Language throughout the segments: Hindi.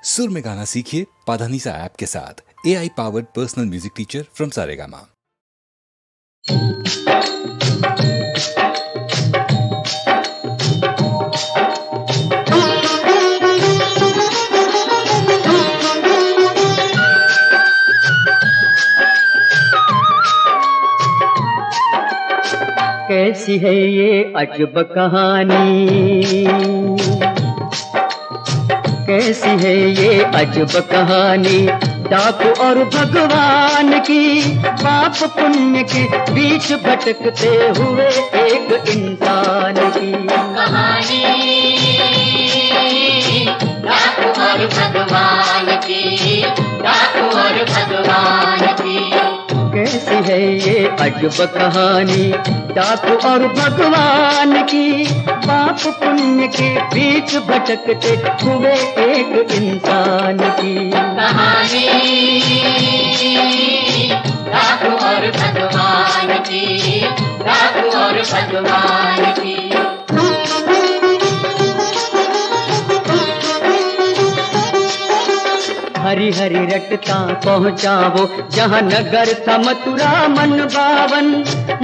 सुर में गाना सीखिए पाधानीसा ऐप के साथ। AI powered personal music teacher from Saregama. कैसी है ये अजब कहानी, कैसी है ये अजब कहानी, डाकू और भगवान की, पाप पुण्य के बीच भटकते हुए एक इंसान की कहानी। डाकू और भगवान की, डाकू और भगवान की। कैसी है ये अजब कहानी, डाकू और भगवान की, पाप पुण्य के बीच भटकते हुए एक इंसान की कहानी। डाकू और भगवान की, डाकू और भगवान की। हरी हरी रटता पहुँचा वो जहाँ नगर था मथुरा मन बावन,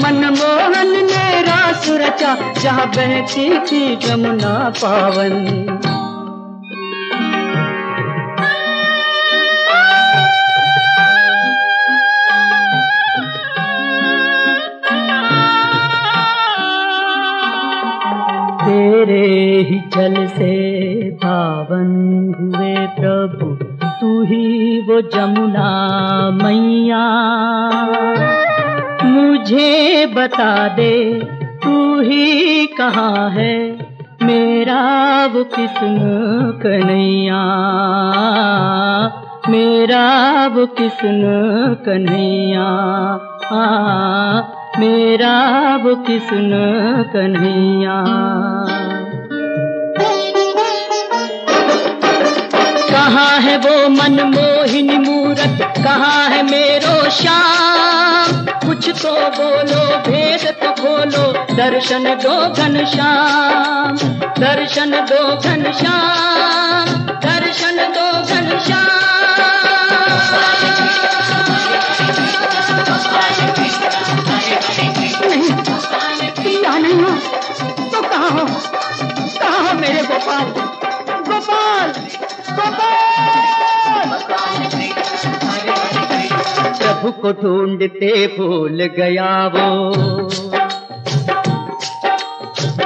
मनमोहन ने रास रचा जहाँ बहती थी जमुना पावन। तेरे ही जल से पावन हुए प्रभु, तू ही वो जमुना मैया। मुझे बता दे तू ही कहाँ है, मेरा वो किस्न कन्हैया, मेरा वो किस्न कन्हैया, मेरा वो किस्न कन्हैया। कहाँ है वो मनमोहिनी मूरत, कहाँ है मेरो श्याम, कुछ तो बोलो भेद तो खोलो, दर्शन दो घनश्याम, दर्शन दो घनश्याम, दर्शन दो घनश्याम। नहीं हो तो कहाँ हो, कहाँ हो मेरे गोपाल, गोपाल, प्रभु को ढूंढते भूल गया वो,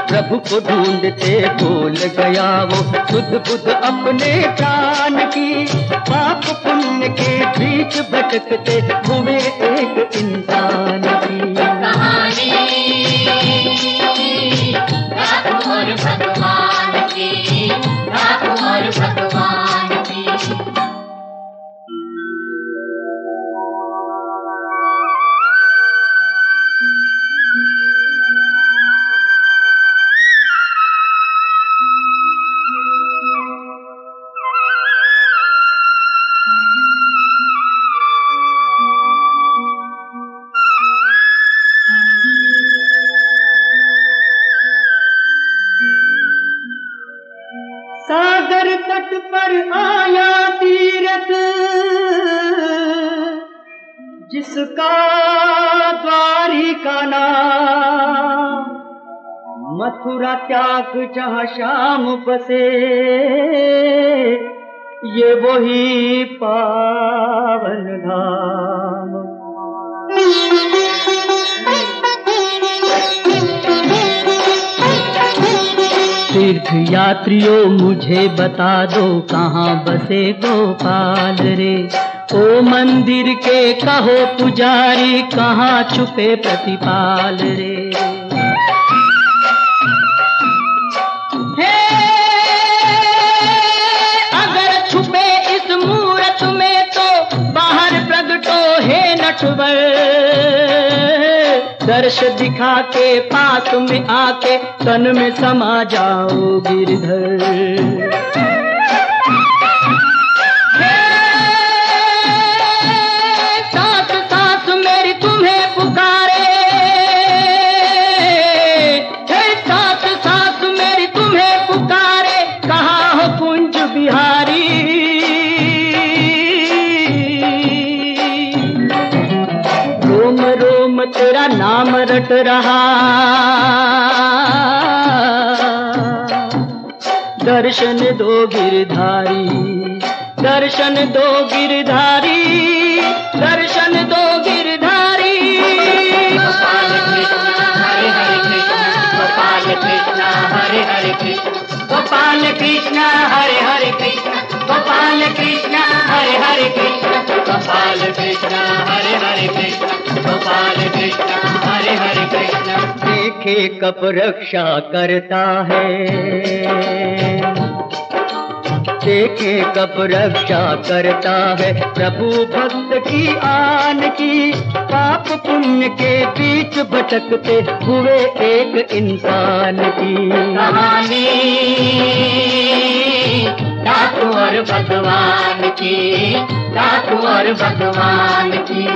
प्रभु को ढूंढते भूल गया वो, सुध बुध अपने प्राण की, पाप पुण्य के बीच भटकते हुए एक इंसान की कहानी। डाकू और भगवान की, डाकू और भगवान की। सागर तट पर आया तीरथ, जिसका द्वारिका नाम, मथुरा त्याग जहाँ श्याम बसे, ये वही पावन धाम। तीर्थ यात्रियों मुझे बता दो, कहाँ बसे गोपाल रे, ओ मंदिर के कहो पुजारी, कहाँ छुपे प्रतिपाल रे। हे अगर छुपे इस मूरत में तो बाहर प्रगटो हे नटवर, दर्श दिखा के पास में आके तन में समा जाओ गिरधर। साथ साथ मेरी तुम्हें पुकारे, साथ साथ मेरी तुम्हें पुकारे, कहाँ हो कुंज बिहारी, प्रकट रहा। दर्शन दो गिरधारी, दर्शन दो गिरधारी, दर्शन दो गिरधारी। गोपाल कृष्ण हरे हरे कृष्ण, गोपाल कृष्ण हरे हरे कृष्ण, गोपाल कृष्ण हरे हरे कृष्ण, गोपाल कृष्ण हरे हरे कृष्ण, गोपाल कृष्ण हरे हरे कृष्ण, गोपाल कृष्ण हरे हरे कृष्ण। देखे कब रक्षा करता है, देखे कब रक्षा करता है प्रभु भक्त की आन की। पाप पुण्य के बीच भटकते हुए एक इंसान की कहानी डाकू और भगवान की, डाकू और भगवान की।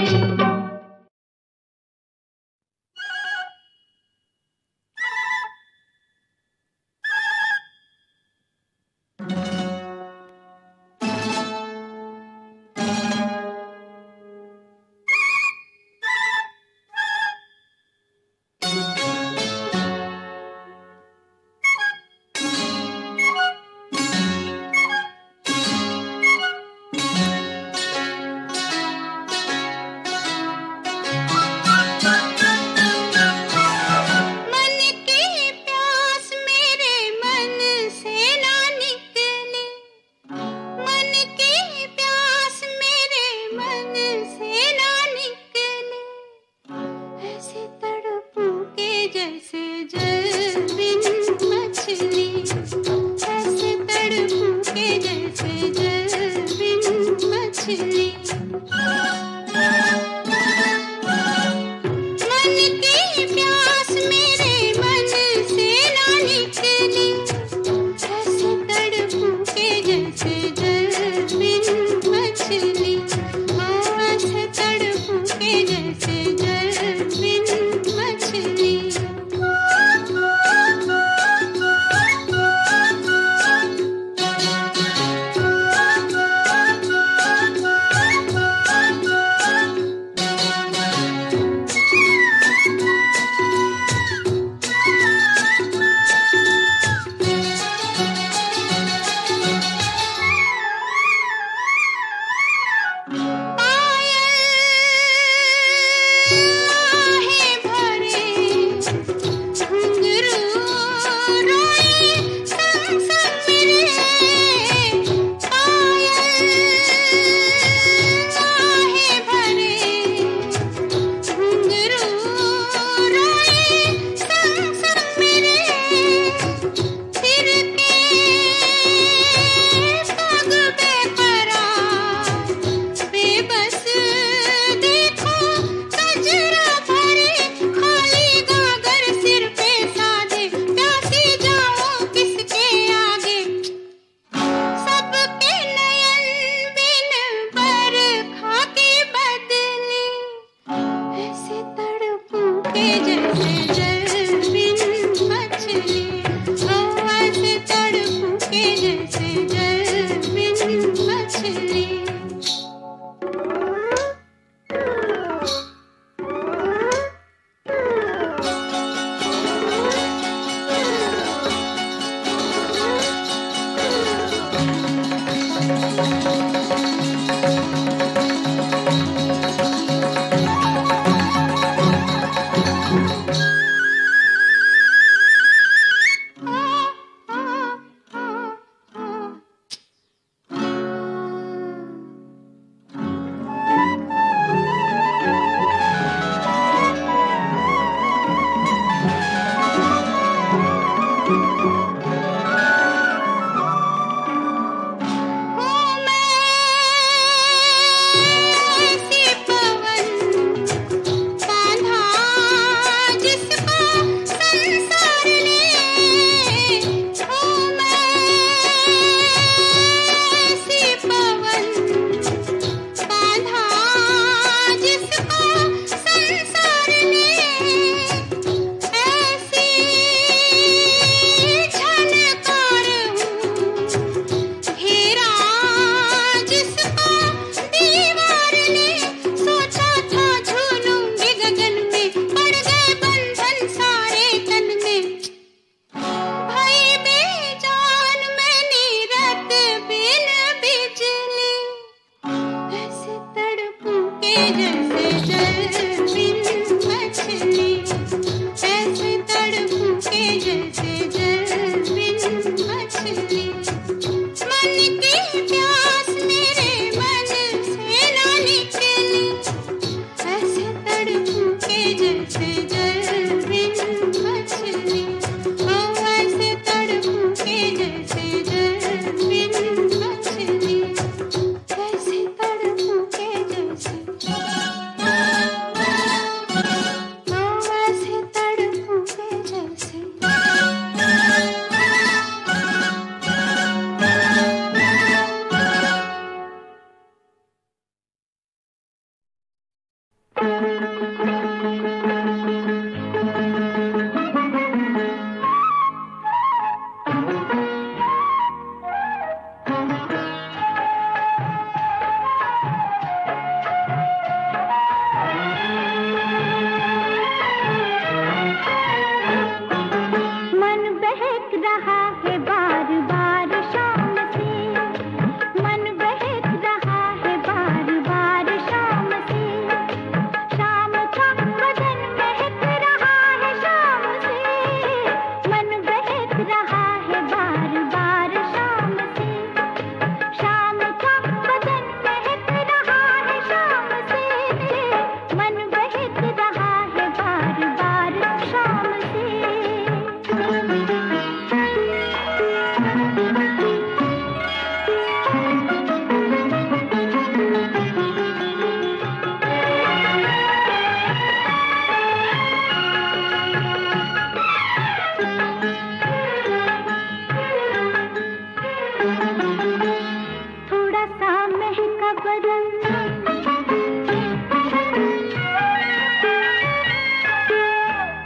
बदन,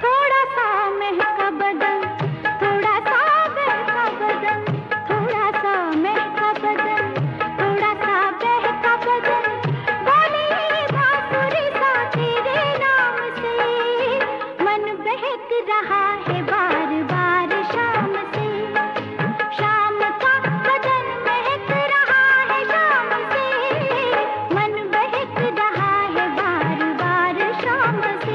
थोड़ा सा महका बदन, थोड़ा सा बहका बदन, थोड़ा सा महका बदन, थोड़ा सा बहका बदन, बोले बांसुरी सा तेरे नाम से, मन बहक रहा है बार बार शाम से, शाम का बदन महक रहा है शाम से, मन बहक रहा है बार बार शाम से।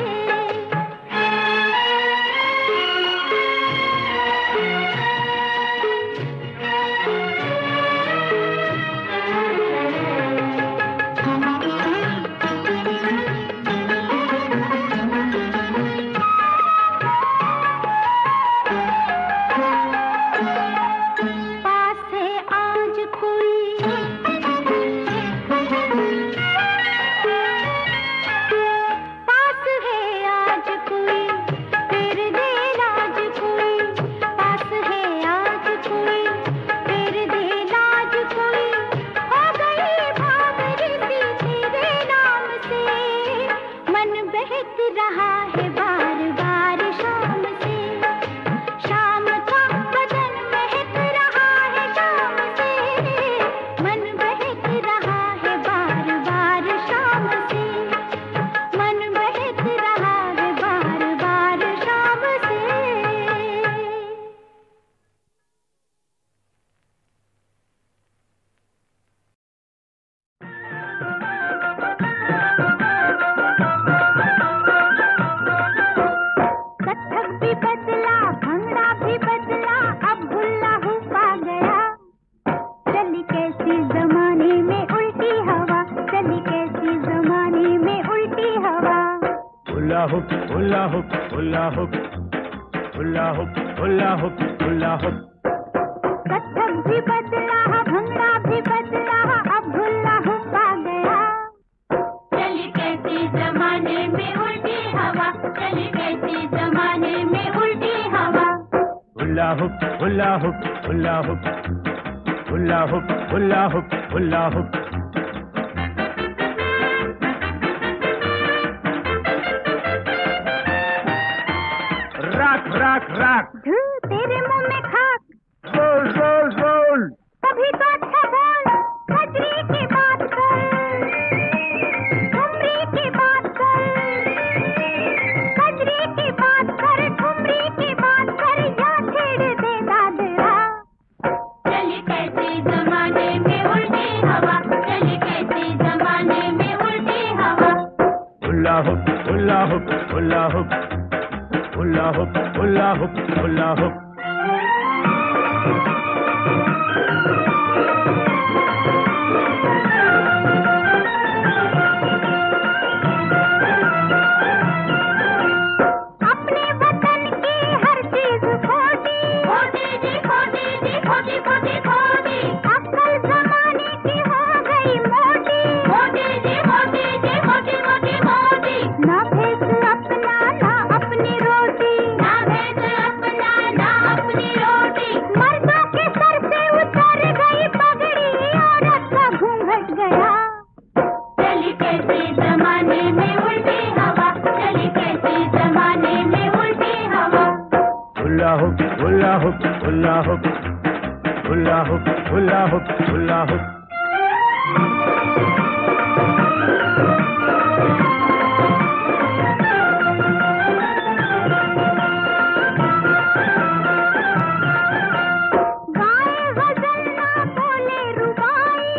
पास है आज कोई, पास है आज कोई, तेरे दिल आज कोई, पास है आज कोई, तेरे दिल आज कोई, हो गई भावरी सी तेरे नाम से, मन बहक रहा है बार बार शाम से, शाम का बदन महक रहा है शाम से, मन बहक रहा है बार बार शाम से, मन बहक रहा है बार बार शाम से। कथक भी बदला, भंगड़ा भी बदला, अब भुल्ला हूँ पा गया, चली कैसी जमाने में उल्टी हवा, चली कैसी जमाने में उल्टी हवा। Hula hoop hula hoop hula hoop hula hoop hula hoop hula hoop. Kathak भी बदला, भंगड़ा भी बदला, अब भुल्ला हूँ पा गया, चली कैसी जमाने में उल्टी हवा, चली कैसी जमाने में उल्टी हवा। Hula hoop hula hoop hula hoop hula hoop hula hoop hula hoop. राख राख राख, तेरे मुंह में खाक, बोल बोल बोल, कभी तो अच्छा बोल, कजरी की बात कर, ठुमरी की बात कर, कजरी की बात कर, ठुमरी की बात कर, या छेड़ दे दादरा, चली कैसी जमाने में उल्टी हवा, चली कैसी जमाने में उल्टी हवा। Hula hoop hula hoop hula hoop hula hoop hula hoop hula hoop. अपने वतन की हर चीज खोटी, खोटी जी खोटी जी खोटी खोटी खोटी, अक्ल जमाने की हो गई मोटी, मोटी जी मोटी जी मोटी मोटी मोटी, ना भेद अपना ना अपनी रोटी, ना भेद अपना ना अपनी रोटी, मर्दों के सर से उतर गई पगड़ी, औरत का घूंघट गया, चली कैसी जमाने में उल्टी हवा, चली कैसी जमाने में उल्टी हवा। Hula hoop hula hoop hula hoop hula hoop hula hoop hula hoop. गाए गजल ना बोले रुबाई,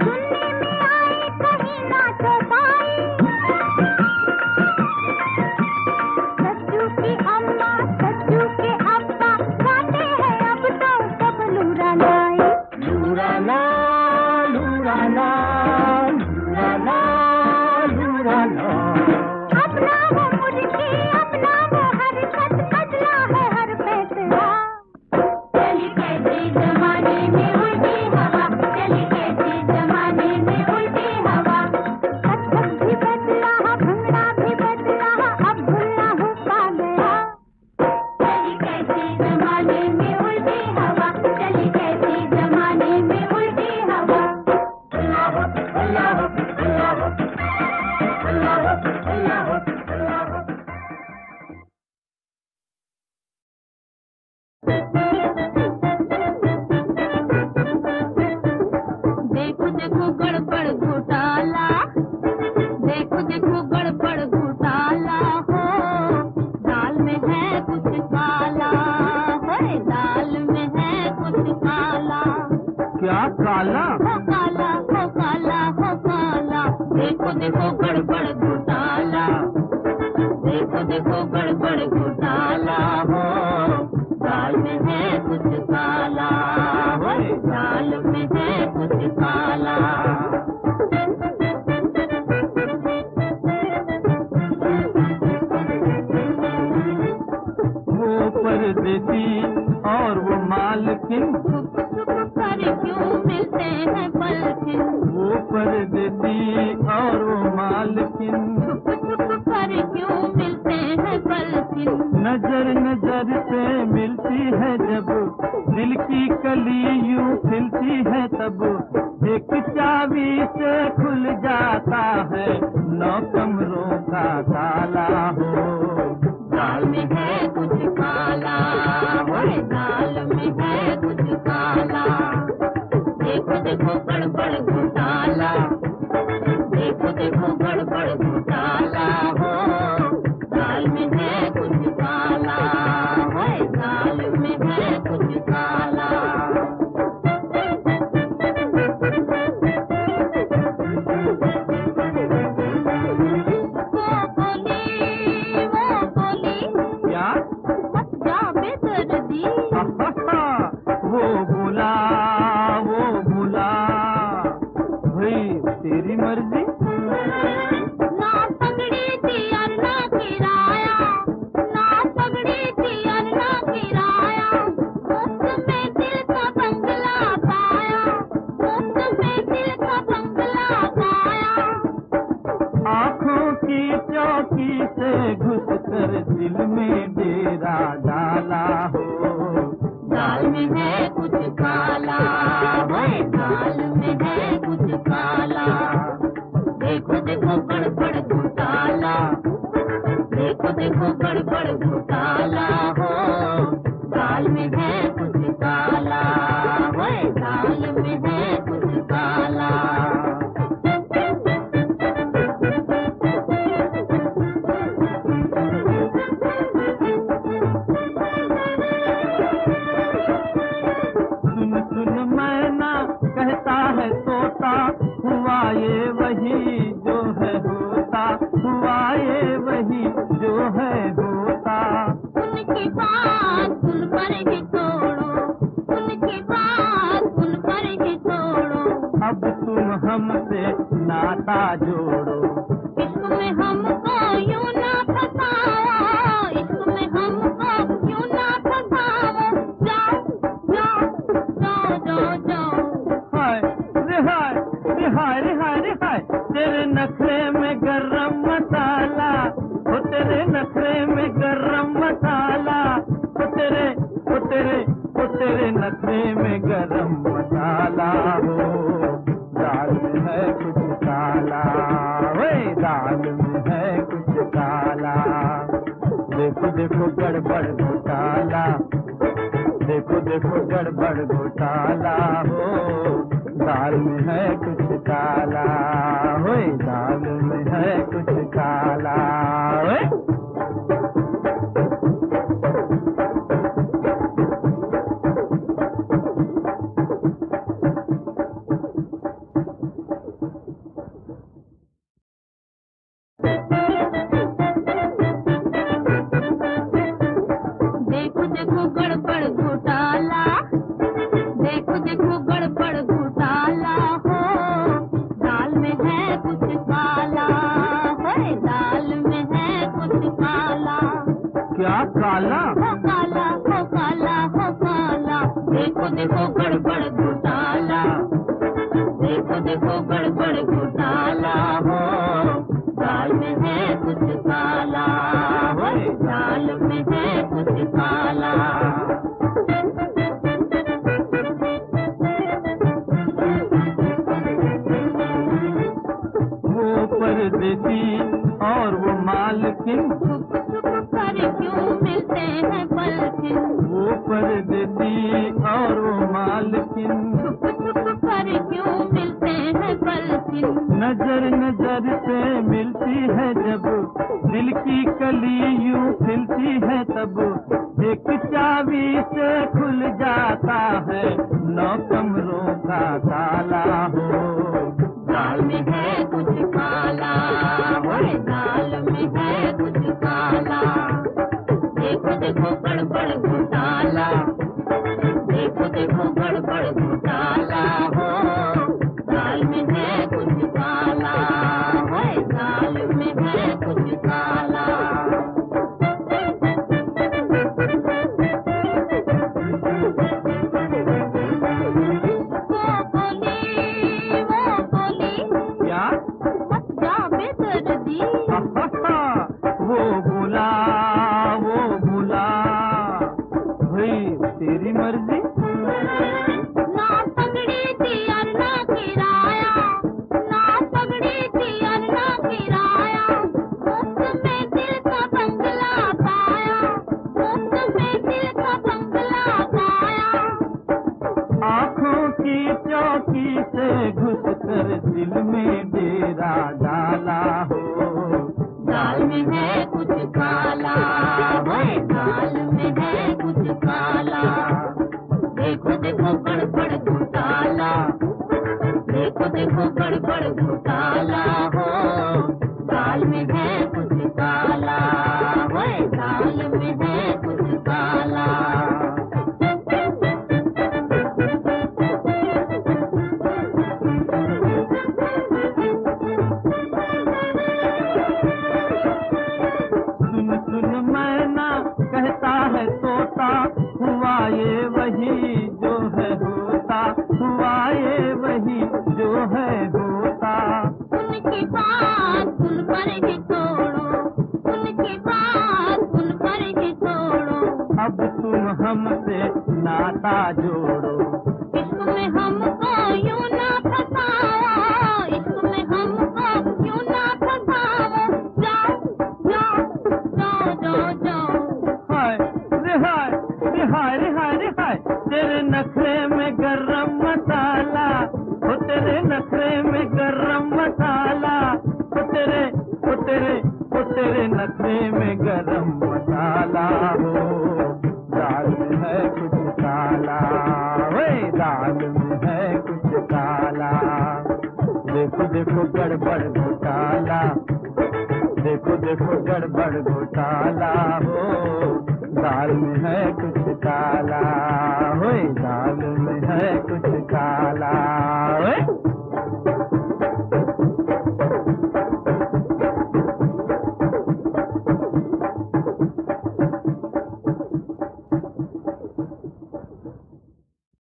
सुनने में आए कहीं ना चौपाई, सच्चू की अम्मा सच्चू के अब्बा गाते हैं अब तो सब लूराना आए, लूराना लूराना लूराना लूराना। अपना वो मुर्गी अपना वो हरकत, बदला है हर फैसला, चली कैसी जमाने में उल्टी हवा, चली कैसी जमाने में उल्टी हवा। कथक भी बदला, भंगड़ा भी बदला, अब भुल्ला हूँ पा गया, चली कैसी जमाने में उल्टी हवा, चली कैसी जमाने में क्या काला? हो काला हो काला हो काला। देखो देखो गड़बड़ घोटाला, देखो देखो गड़बड़ घोटाला हो, दाल में है कुछ काला, हो दाल में है कुछ काला। वो परदेसी और वो मालकिन छुप छुप कर क्यों मिलते हैं पलकिन, वो परदेसी और वो मालकिन छुप छुप कर क्यों मिलते हैं पलकिन। नजर नजर से मिलती है जब, दिल की कली यूं खिलती है तब, एक चाबी से खुल जाता है 9 कमरों का ताला हो, दाल में है कुछ काला, ओए दाल में है कुछ काला। देखो देखो गड़बड़ घोटाला, देखो देखो गड़बड़ घोटाला हो, दाल में है कुछ काला, ओए दाल में है कुछ काला। तेरी मर्जी। ना पगड़ी थी और ना किराया, ना पगड़ी थी और ना किराया, मुफ्त में दिल का बंगला पाया, मुफ्त में दिल का बंगला पाया। आँखों की चौकी से घुस कर दिल में डेरा डाला हो, दाल में है कुछ काला, ओए दाल में है कुछ काला। देखो देखो गड़बड़ घोटाला, देखो देखो गड़बड़ घोटाला हो, दाल में है कुछ काला, ओए दाल में है कुछ काला। सुन सुन मैना कहता है तोता, हुआ ये वही जो है होता, हुआ ये वही जो है होता। उनकी बात सुन कर ही छोड़ो, उनकी बात सुन कर ही छोड़ो, अब तुम हमसे नाता जोड़ो, इश्क में हमको यूं ना फसाओ, इश्क में हमको यूं ना फसाओ। जाओ जाओ जाओ जाओ जाओ। हाय रिहाय रिहाय रिहाय रिहाय, तेरे नखरे में गरम मसाला, हो तेरे नखरे में गरम मसाला, हो तेरे हो तेरे हो तेरे नखरे में गरम मसाला हो, दाल में है कुछ काला, वे दाल में है कुछ काला। देखो देखो गड़बड़ घोटाला, देखो देखो गड़बड़ घोटाला हो, दाल में है कुछ काला, होए दाल में है कुछ काला। देखो देखो गड़बड़ घोटाला, देखो देखो गड़बड़ घोटाला हो, दाल में है कुछ काला, है दाल में है कुछ काला। क्या काला? हो काला हो काला हो काला। देखो देखो गड़बड़ घोटाला, देखो देखो गड़बड़ घोटाला हो, दाल में है कुछ काला, है दाल में है कुछ काला। वो परदेसी और वो मालकिन छुप छुप कर क्यों मिलते हैं पलकिन, वो परदेसी और वो मालकिन छुप छुप कर क्यों मिलते हैं पलकिन। नजर नजर से मिलती है जब, दिल की कली यूं खिलती है तब, एक चाबी से खुल जाता है 9 कमरों का ताला हो। दाल में है कुछ काला, ओए दाल में है कुछ काला, देखो देखो गड़बड़ घोटाला, देखो देखो गड़बड़ घोटाला हो। दाल में है कुछ काला, ओए दाल में है कुछ काला। तेरी मर्जी। ना पगड़ी थी और ना किराया, ना पगड़ी थी और ना किराया, मुफ्त में दिल का बंगला पाया, मुफ्त में दिल का बंगला पाया। आँखों की चौकी से घुस कर दिल में डेरा डाला हो। दाल में है कुछ काला, ओए दाल में है कुछ काला, देखो देखो गड़बड़ घोटाला, देखो देखो गड़बड़ घोटाला हो। दाल में है कुछ काला, ओए दाल में है कुछ काला। कहता है तोता, हुआ ये वही जो है होता, हुआ ये वही जो है होता। उनकी बात सुन कर ही छोड़ो, उनकी बात सुन कर ही छोड़ो, अब तुम हमसे नाता जोड़ो। इश्क में हमको यूं ना फसाओ, इश्क में हमको यूं ना फसाओ, जाओ जाओ जाओ जाओ जाओ। हाय रिहाय रिहाय रिहाय रिहाय, तेरे नखरे में गरम मसाला, हो तेरे नखरे में गरम मसाला, हो तेरे हो तेरे हो तेरे नखरे में गरम मसाला हो। दाल में है कुछ काला, वे दाल में है कुछ काला, देखो देखो गड़बड़ घोटाला, देखो देखो गड़बड़ घोटाला हो। दाल में है कुछ काला, होए दाल में है कुछ काला।